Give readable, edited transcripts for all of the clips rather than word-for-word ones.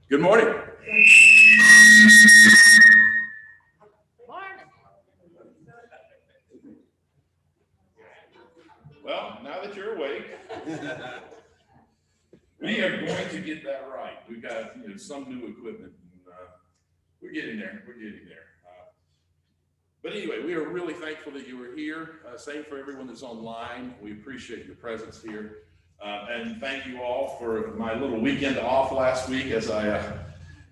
Good morning. Well, now that you're awake, we are going to get that right. We've got some new equipment, and we're getting there. We're getting there. But anyway, we are really thankful that you were here. Same for everyone that's online. We appreciate your presence here. And thank you all for my little weekend off last week as I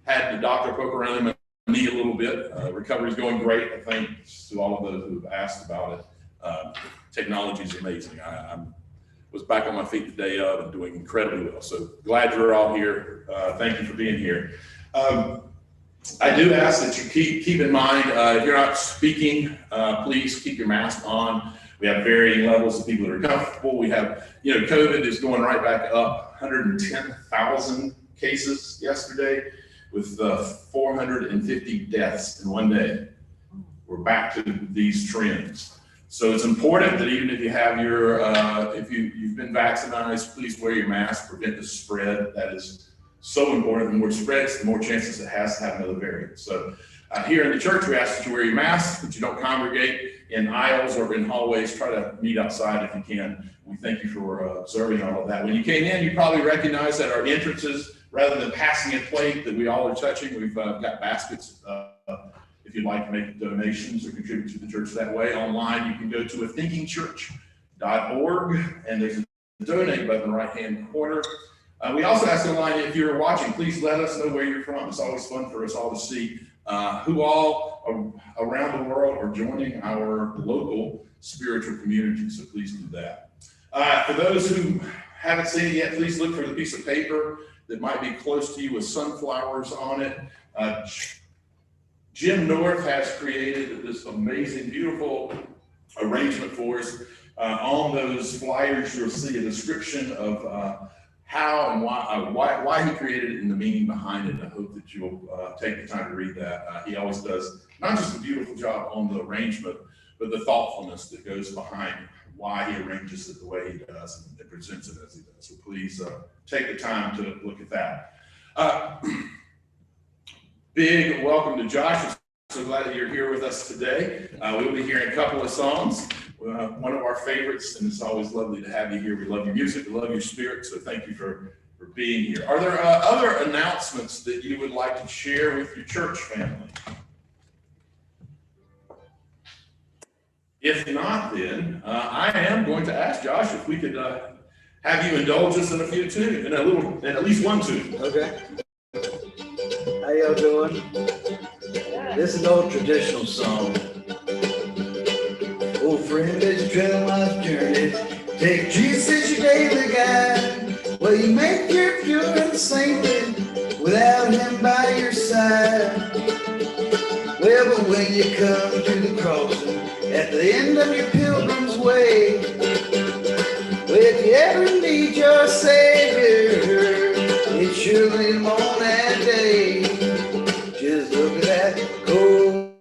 had the doctor poke around in my knee a little bit. Recovery's going great. Thanks to all of those who have asked about it. Technology is amazing. I was back on my feet the day of and doing incredibly well. So glad you're all here. Thank you for being here. I do ask that you keep in mind, if you're not speaking, please keep your mask on. We have varying levels of people that are comfortable. We have, COVID is going right back up, 110,000 cases yesterday with 450 deaths in one day. We're back to these trends. So it's important that even if you have if you've been vaccinated, please wear your mask, prevent the spread. That is so important. The more it spreads, the more chances it has to have another variant. So here in the church, we ask that you wear your mask, that you don't congregate in aisles or in hallways. Try to meet outside if you can. We thank you for observing all of that. When you came in, you probably recognize that our entrances, rather than passing a plate that we all are touching, we've got baskets. If you'd like to make donations or contribute to the church that way, online, you can go to athinkingchurch.org, and there's a donate button in the right-hand corner. We also ask online, if you're watching, please let us know where you're from. It's always fun for us all to see who all around the world are joining our local spiritual community, so please do that. For those who haven't seen it yet, please look for the piece of paper that might be close to you with sunflowers on it. Jim North has created this amazing, beautiful arrangement for us. On those flyers, you'll see a description of how and why he created it and the meaning behind it. I hope that you'll take the time to read that. He always does not just a beautiful job on the arrangement, but the thoughtfulness that goes behind why he arranges it the way he does and presents it as he does. So please take the time to look at that. Big welcome to Josh. I'm so glad that you're here with us today. We'll be hearing a couple of songs. One of our favorites, and it's always lovely to have you here. We love your music, we love your spirit, so thank you for being here. Are there other announcements that you would like to share with your church family? If not, then I am going to ask Josh if we could have you indulge us in a few tunes, in at least one tune. Okay. How y'all doing? This is an old traditional song. Old friend, as you travel life's journey, take Jesus as your daily guide. Well, you make your pure saintly without him by your side. Well, but when you come to the crossing at the end of your pilgrim's way, well, if you ever need your Savior, it's surely the morning and day. Just look at that cold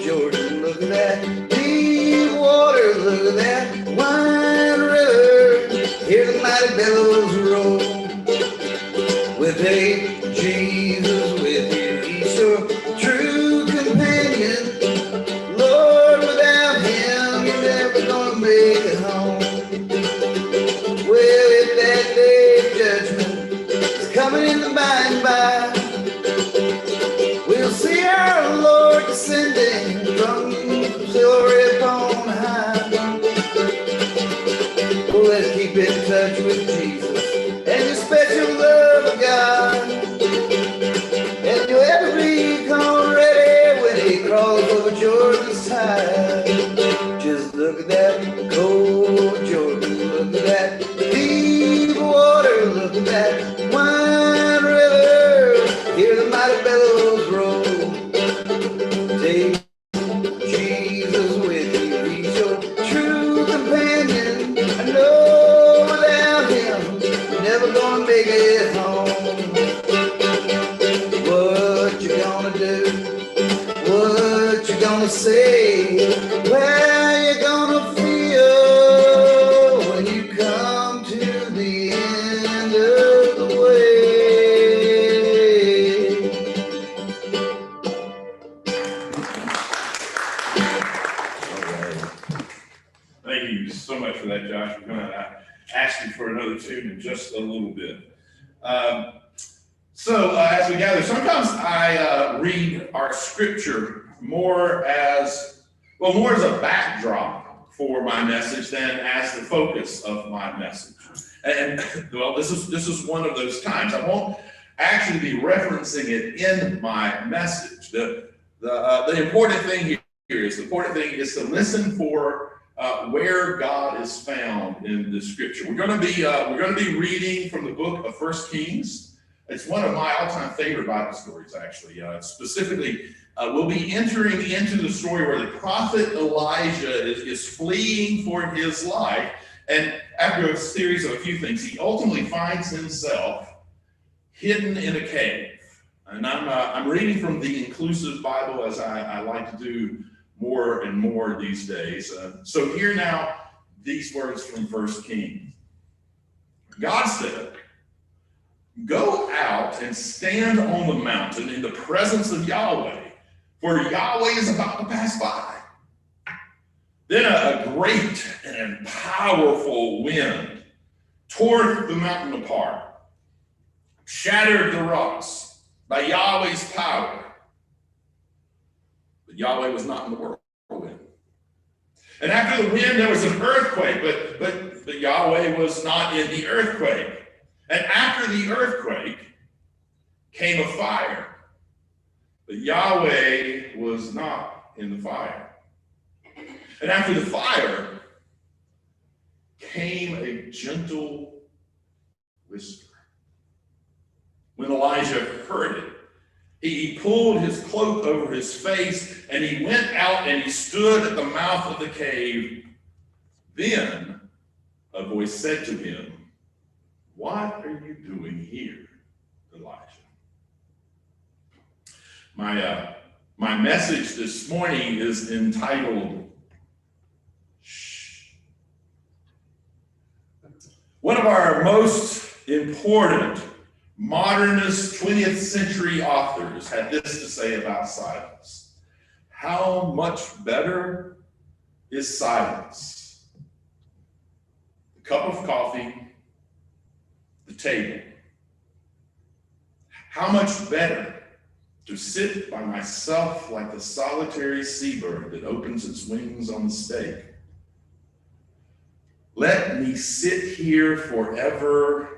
Jordan, look at that deep water, look at that wide river, hear the mighty billows roll. Well, take Jesus with you, he's your true companion. Lord, without him, you're never gonna make it home. Well, if that day of judgment is coming in the by and by, we'll see our Lord descending from glory upon high. Well, let's keep in touch with Jesus and the special love of God. And you'll ever be caught ready when he crawls over Jordan's tide. Just look at that cold Jordan, look at that deep water, look at that wide river, hear the mighty billows roll. Take Jesus with you, he's your true companion. I know without him, you're never gonna make it home. What you gonna do? What you gonna say? Well, Thank you so much for that, Josh. We're going to ask you for another tune in just a little bit. As we gather, sometimes I read our scripture more as a backdrop for my message than as the focus of my message. And well, this is one of those times. I won't actually be referencing it in my message. The important thing here is to listen for where God is found in the scripture. We're going to be reading from the book of 1 Kings. It's one of my all-time favorite Bible stories, actually. Specifically, we'll be entering into the story where the prophet Elijah is fleeing for his life. And after a series of a few things, he ultimately finds himself hidden in a cave. And I'm reading from the inclusive Bible, as I like to do more and more these days. So hear now these words from 1 Kings. God said, "Go out and stand on the mountain in the presence of Yahweh, for Yahweh is about to pass by." Then a great and powerful wind tore the mountain apart, shattered the rocks by Yahweh's power. But Yahweh was not in the whirlwind. And after the wind, there was an earthquake, but Yahweh was not in the earthquake. And after the earthquake came a fire, but Yahweh was not in the fire. And after the fire came a gentle whisper. When Elijah heard it, he pulled his cloak over his face, and he went out and he stood at the mouth of the cave. Then a voice said to him, "What are you doing here, Elijah?" My message this morning is entitled, "Shhh." One of our most important modernist 20th century authors had this to say about silence. How much better is silence? The cup of coffee, the table. How much better to sit by myself like the solitary seabird that opens its wings on the stake. Let me sit here forever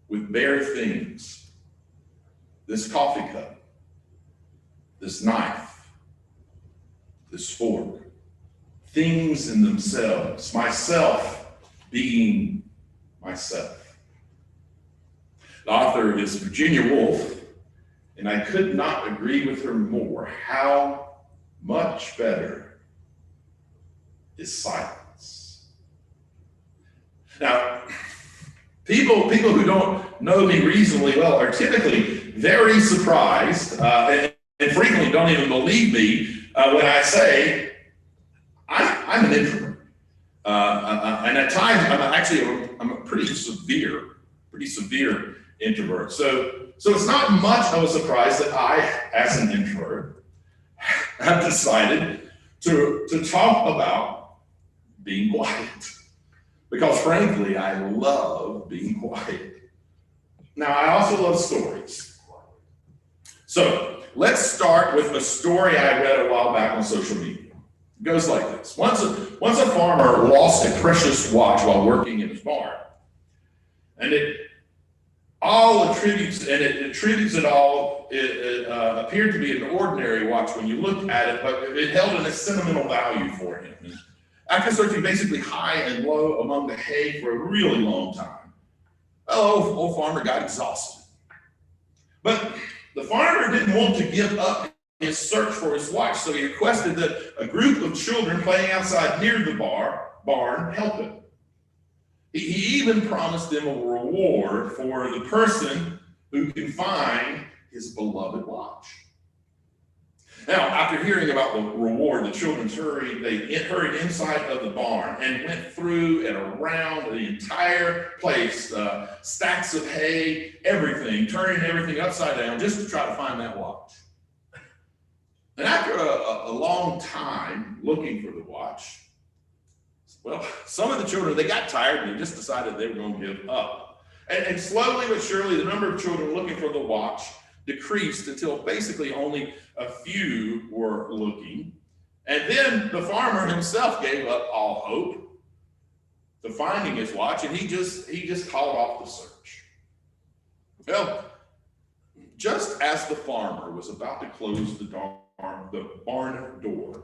with bare things. This coffee cup, this knife, this fork, things in themselves, myself being myself. The author is Virginia Woolf, and I could not agree with her more. How much better is silence? Now, people who don't know me reasonably well are typically very surprised and frequently don't even believe me when I say I'm an introvert. And at times I'm a pretty severe introvert. So it's not much of a surprise that I, as an introvert, have decided to talk about being quiet. Because frankly, I love being quiet. Now, I also love stories. So let's start with a story I read a while back on social media. It goes like this. Once a farmer lost a precious watch while working in his barn. And it appeared to be an ordinary watch when you looked at it, but it held a sentimental value for him. And after searching basically high and low among the hay for a really long time, old farmer got exhausted. But the farmer didn't want to give up his search for his watch, so he requested that a group of children playing outside near the barn help him. He even promised them a reward for the person who can find his beloved watch. Now, after hearing about the reward, the children hurried inside of the barn and went through and around the entire place, stacks of hay, everything, turning everything upside down just to try to find that watch. And after a long time looking for the watch, Well, some of the children, they got tired and they just decided they were going to give up. And slowly but surely, the number of children looking for the watch decreased until basically only a few were looking. And then the farmer himself gave up all hope to finding his watch, and he just called off the search. Well, just as the farmer was about to close the barn door,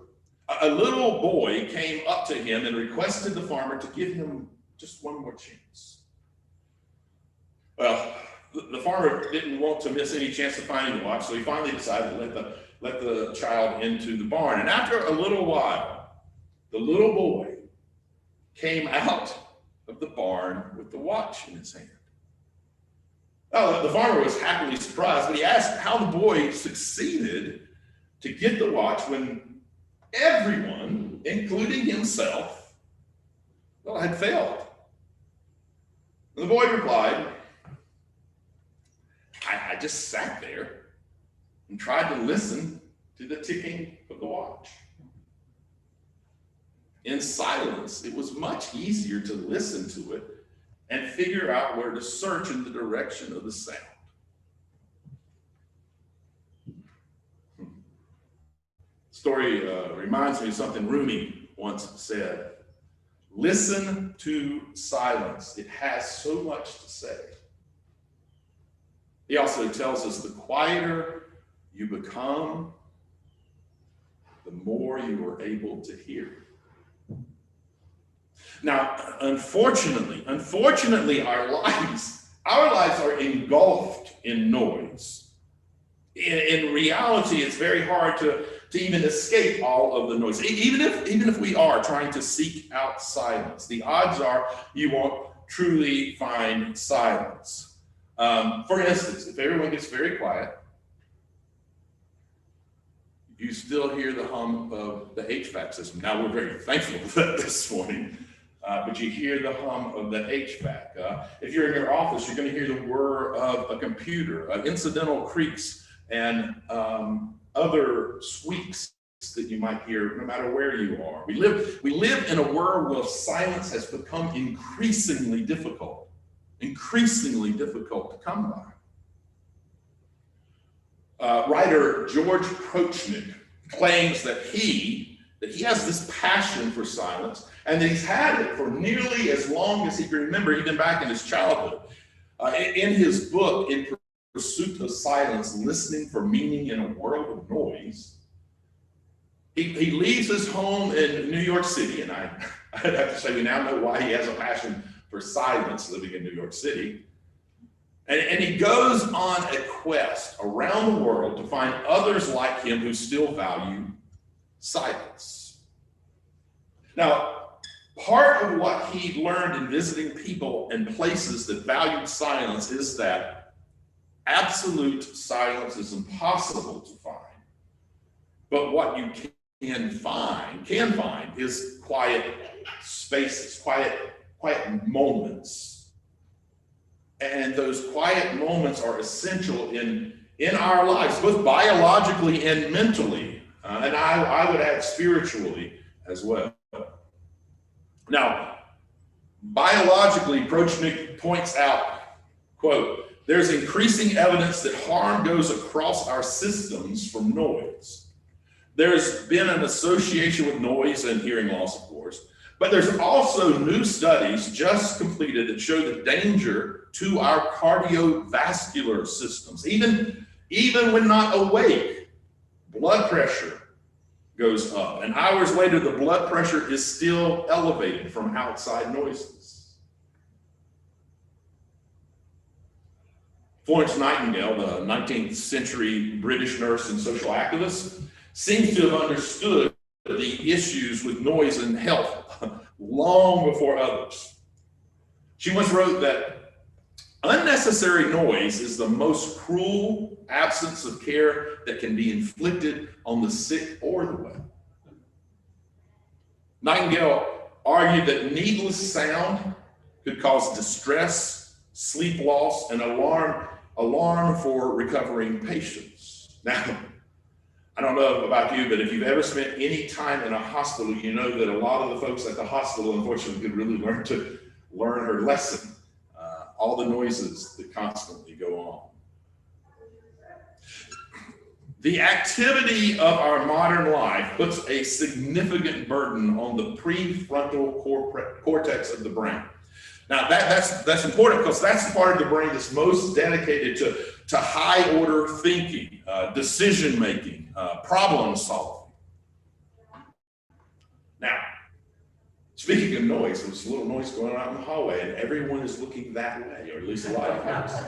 a little boy came up to him and requested the farmer to give him just one more chance. Well, the farmer didn't want to miss any chance of finding the watch, so he finally decided to let the child into the barn. And after a little while, the little boy came out of the barn with the watch in his hand. Oh, the farmer was happily surprised, but he asked how the boy succeeded to get the watch when everyone, including himself, well, had failed. And the boy replied, I just sat there and tried to listen to the ticking of the watch. In silence, it was much easier to listen to it and figure out where to search in the direction of the sound. Story reminds me of something Rumi once said. Listen to silence. It has so much to say. He also tells us the quieter you become, the more you are able to hear. Now, unfortunately, our lives are engulfed in noise. In reality, it's very hard to even escape all of the noise. Even if we are trying to seek out silence, the odds are you won't truly find silence. For instance, if everyone gets very quiet, you still hear the hum of the HVAC system. Now, we're very thankful for that this morning, but you hear the hum of the HVAC. If you're in your office, you're going to hear the whir of a computer, incidental creaks, and other squeaks that you might hear no matter where you are. We live in a world where silence has become increasingly difficult to come by. Writer George Prochnick claims that he has this passion for silence, and that he's had it for nearly as long as he can remember, even back in his childhood. In his book, In Pursuit of Silence, Listening for Meaning in a World of Noise, he leaves his home in New York City, and I'd have to say we now know why he has a passion for silence living in New York City. And he goes on a quest around the world to find others like him who still value silence. Now, part of what he learned in visiting people and places that valued silence is that absolute silence is impossible to find. But what you can find is quiet spaces, quiet moments. And those quiet moments are essential in our lives, both biologically and mentally, and I would add spiritually as well. Now, biologically, Prochnick points out, quote, there's increasing evidence that harm goes across our systems from noise. There's been an association with noise and hearing loss, of course, but there's also new studies just completed that show the danger to our cardiovascular systems. Even when not awake, blood pressure goes up. And hours later, the blood pressure is still elevated from outside noises. Florence Nightingale, the 19th century British nurse and social activist, seems to have understood the issues with noise and health long before others. She once wrote that unnecessary noise is the most cruel absence of care that can be inflicted on the sick or the well. Nightingale argued that needless sound could cause distress, sleep loss, and alarm for recovering patients. Now, I don't know about you, but if you've ever spent any time in a hospital, you know that a lot of the folks at the hospital, unfortunately, could really learn her lesson. All the noises that constantly go on. The activity of our modern life puts a significant burden on the prefrontal cortex of the brain. Now that's important because that's the part of the brain that's most dedicated to high order thinking, decision making, problem solving. Now, speaking of noise, there's a little noise going on in the hallway and everyone is looking that way, or at least a lot of us.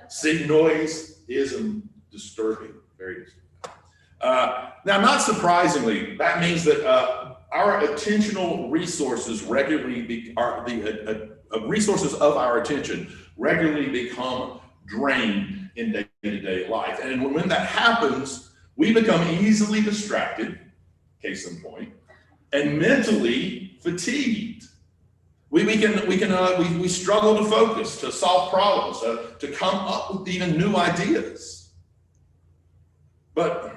See, noise is disturbing, very disturbing. Now, not surprisingly, that means that our attentional resources resources of our attention regularly become drained in day-to-day life. And when that happens, we become easily distracted, case in point, and mentally fatigued. We struggle to focus, to solve problems, to come up with even new ideas. But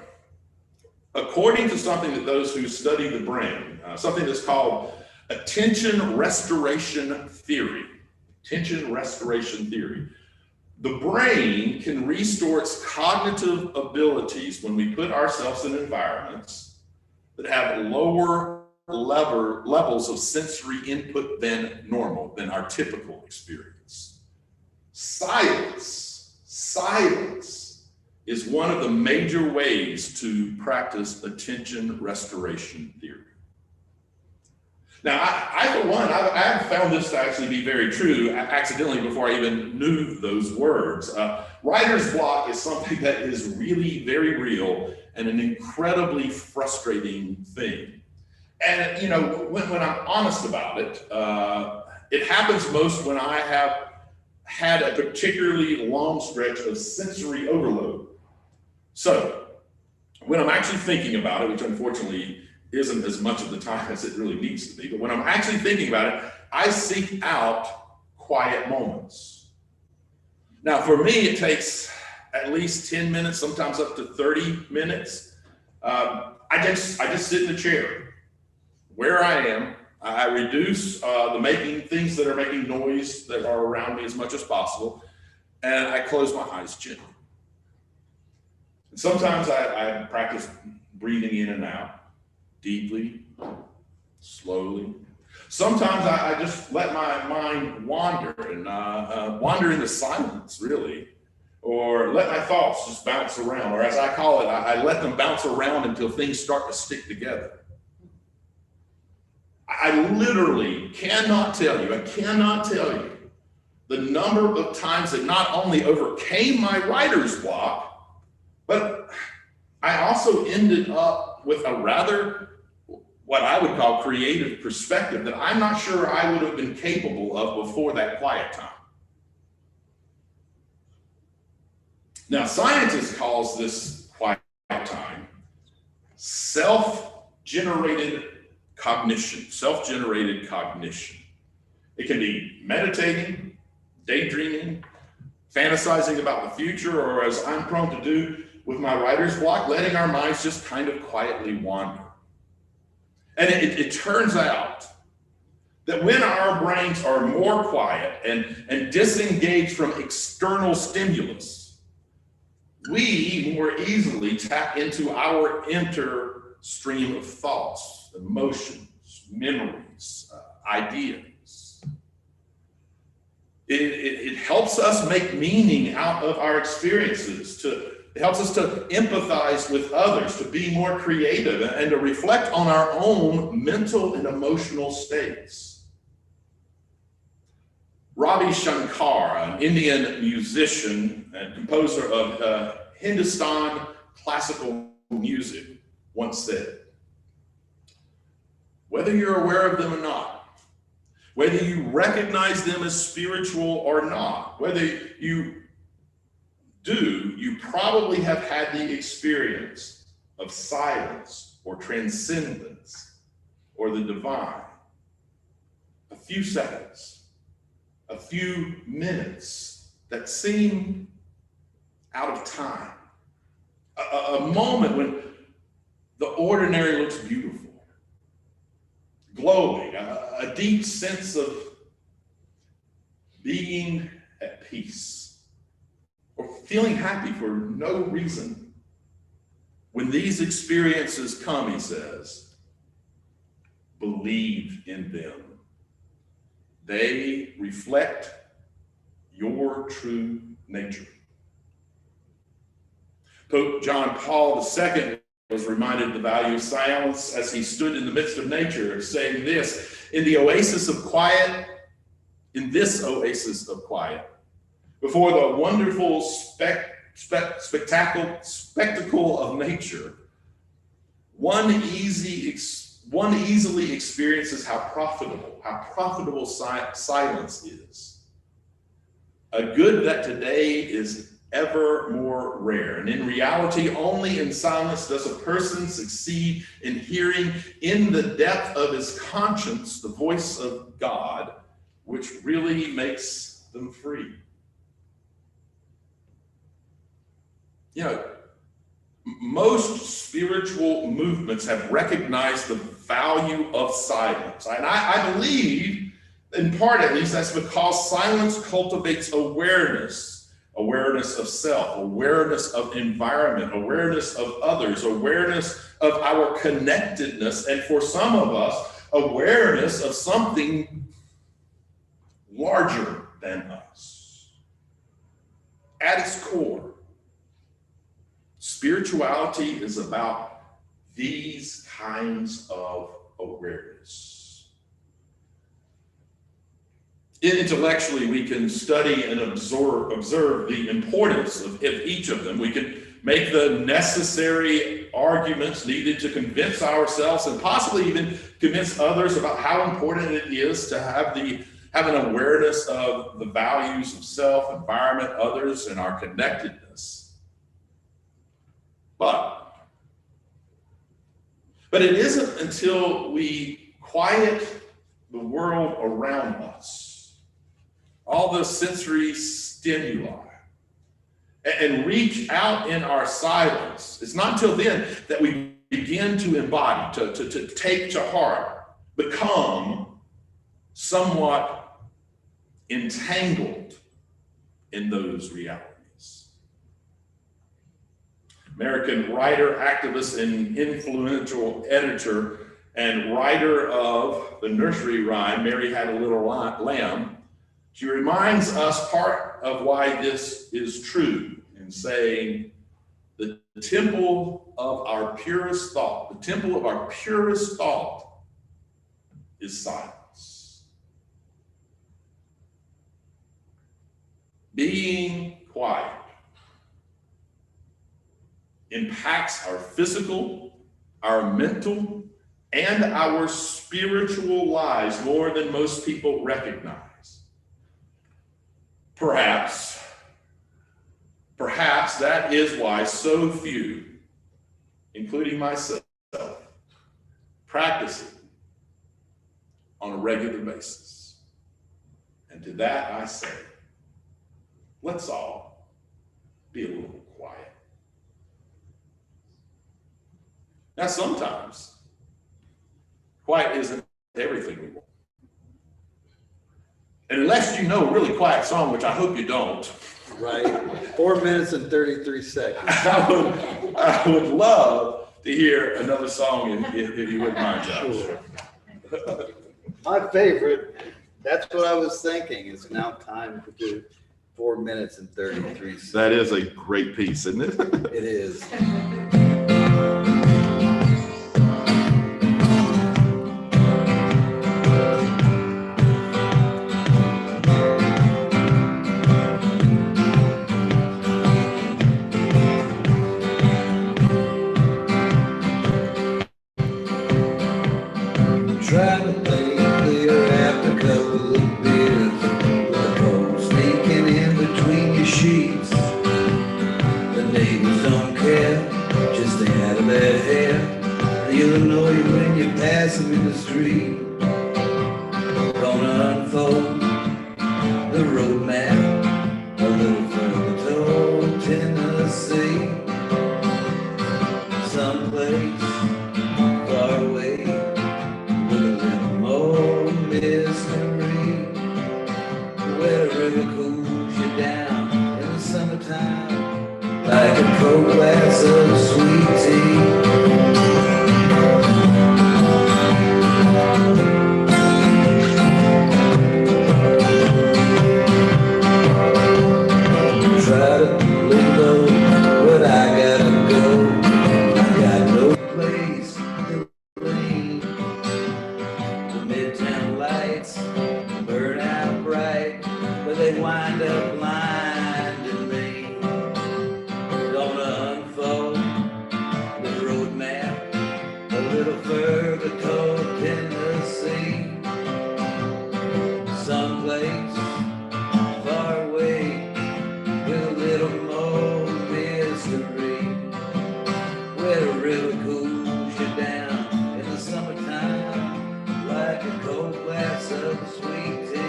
according to something that those who study the brain, something that's called attention restoration theory, the brain can restore its cognitive abilities when we put ourselves in environments that have lower levels of sensory input than normal, than our typical experience. Silence is one of the major ways to practice attention restoration theory. Now, I for one, I have found this to actually be very true accidentally before I even knew those words. Writer's block is something that is really very real and an incredibly frustrating thing. And, you know, when I'm honest about it, it happens most when I have had a particularly long stretch of sensory overload. So when I'm actually thinking about it, which unfortunately isn't as much of the time as it really needs to be, but when I'm actually thinking about it, I seek out quiet moments. Now, for me, it takes at least 10 minutes, sometimes up to 30 minutes. I just sit in the chair where I am. I reduce the things that are making noise that are around me as much as possible, and I close my eyes gently. And sometimes I practice breathing in and out, deeply, slowly. Sometimes I just let my mind wander and wander into silence, really, or let my thoughts just bounce around, or as I call it, I let them bounce around until things start to stick together. I literally cannot tell you the number of times that not only overcame my writer's block, but I also ended up with a rather, what I would call creative perspective that I'm not sure I would have been capable of before that quiet time. Now, scientists calls this quiet time self-generated cognition. It can be meditating, daydreaming, fantasizing about the future, or as I'm prone to do with my writer's block, letting our minds just kind of quietly wander. And it turns out that when our brains are more quiet and disengaged from external stimulus, we more easily tap into our inner stream of thoughts, emotions, memories, ideas. It helps us make meaning out of our experiences. It helps us to empathize with others, to be more creative, and to reflect on our own mental and emotional states. Ravi Shankar, an Indian musician and composer of Hindustan classical music, once said, "Whether you're aware of them or not, whether you recognize them as spiritual or not, whether you do, you probably have had the experience of silence or transcendence or the divine. A few seconds, a few minutes that seem out of time, a moment the ordinary looks beautiful, glowing, a deep sense of being at peace or feeling happy for no reason. When these experiences come, he says, believe in them. They reflect your true nature. Pope John Paul II was reminded of the value of silence as he stood in the midst of nature, saying this, in this oasis of quiet, before the wonderful spectacle of nature, one easily experiences how profitable silence is. A good that today is ever more rare. And in reality, only in silence does a person succeed in hearing in the depth of his conscience the voice of God, which really makes them free. You know, most spiritual movements have recognized the value of silence. And I believe, in part at least, that's because silence cultivates awareness of self, awareness of environment, awareness of others, awareness of our connectedness, and for some of us, awareness of something larger than us. At its core, spirituality is about these kinds of awareness. Intellectually, we can study and observe the importance of each of them. We can make the necessary arguments needed to convince ourselves and possibly even convince others about how important it is to have an awareness of the values of self, environment, others, and our connectedness. But it isn't until we quiet the world around us, all the sensory stimuli, and reach out in our silence. It's not until then that we begin to embody, to take to heart, become somewhat entangled in those realities. American writer, activist, and influential editor and writer of the nursery rhyme, Mary Had a Little Lamb, she reminds us part of why this is true in saying the temple of our purest thought, is silence. Being quiet impacts our physical, our mental, and our spiritual lives more than most people recognize. Perhaps that is why so few, including myself, practice it on a regular basis. And to that I say, let's all be a little quiet. Now, sometimes quiet isn't everything we want. And unless you know a really quiet song, which I hope you don't. Right, 4 minutes and 33 seconds. I would love to hear another song if you wouldn't mind, Josh. Sure. My favorite, that's what I was thinking. It's now time to do 4 minutes and 33 seconds. That is a great piece, isn't it? It is. Try to think clear after a couple of beers, with the cold sneaking in between your sheets. The neighbors don't care, just stay out of their hair. They'll annoy you when you pass them in the street. Gonna unfold the road map a little further toward Tennessee. Someplace river cools you down in the summertime like a cold glass of sweet tea. Try to lay low, but I gotta go. I got no place to lean. The midtown lights burn out bright, but they wind up blinding me. Gonna unfold the road map a little further toward Tennessee. Someplace far away with a little more mystery, where the river cools you down in the summertime like a cold glass of sweet tea.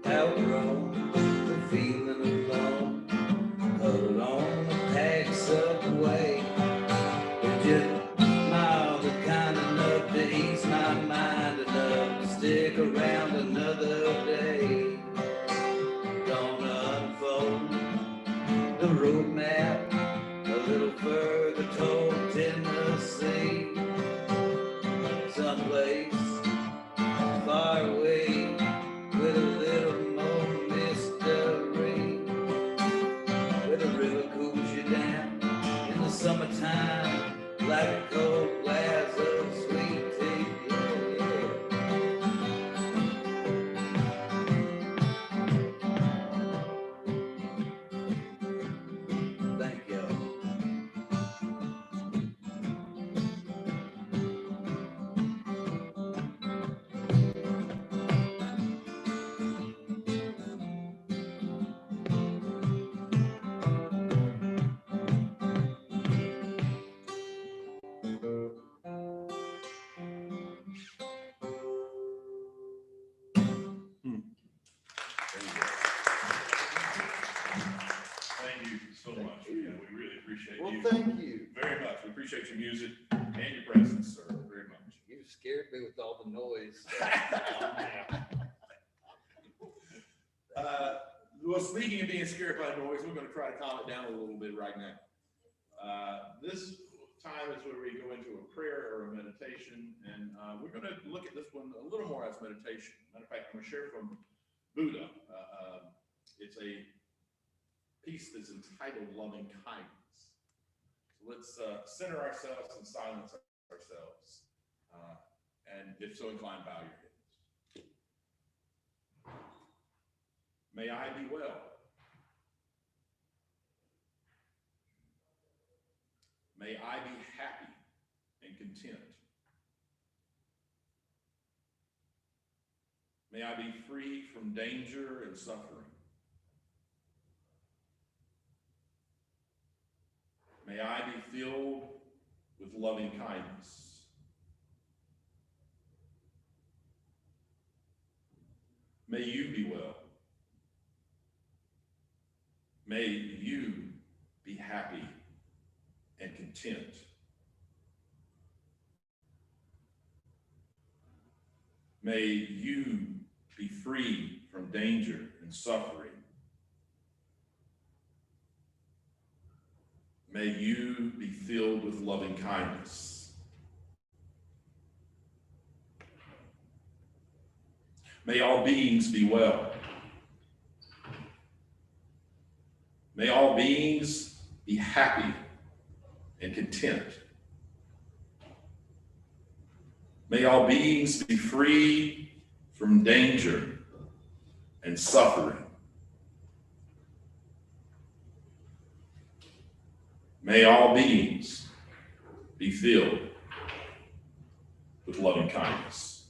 Outgrown the feeling alone, huddled on the packed subway. It's just mild and kind enough to ease my mind enough to stick around another day. Gonna unfold the road map a little further toward Tennessee. Someplace far away with a little more mystery, where the river cools you down in the summertime like a cold glass of sweet tea. Thank you. Thank you so much. Yeah, we really appreciate Well, you thank you. very much. We appreciate your music and your presence, sir, very much. You scared me with all the noise. Well, speaking of being scared by noise, we're going to try to calm it down a little bit right now. This time is where we go into a prayer or a meditation, and we're going to look at this one a little more as meditation. Matter of fact, I'm going to share from Buddha. It's a piece that's entitled Loving Kindness. So let's center ourselves and silence ourselves. And if so inclined, bow your heads. May I be well. May I be happy and content. May I be free from danger and suffering. May I be filled with loving kindness. May you be well. May you be happy and content. May you be free from danger and suffering. May you be filled with loving kindness. May all beings be well. May all beings be happy and content. May all beings be free from danger and suffering. May all beings be filled with loving kindness.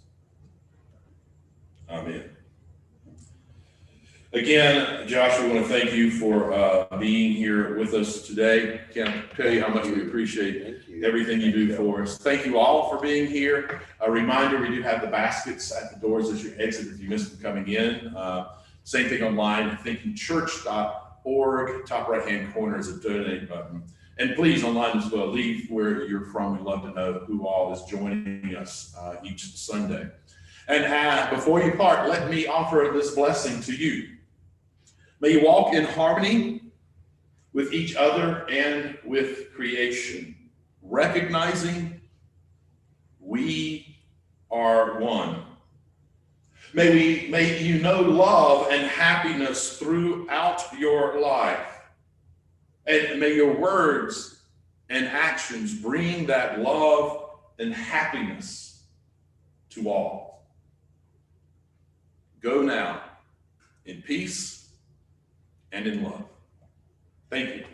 Amen. Again, Josh, we want to thank you for being here with us today. Can't tell you how much we appreciate Thank you. everything you do for us. Thank you all for being here. A reminder, we do have the baskets at the doors as you exit if you missed them coming in. Same thing online, thinkingchurch.org, top right-hand corner is a donate button. And please, online as well, leave where you're from. We'd love to know who all is joining us each Sunday. And before you part, let me offer this blessing to you. May you walk in harmony with each other and with creation, recognizing we are one. May you know love and happiness throughout your life. And may your words and actions bring that love and happiness to all. Go now in peace and in love. Thank you.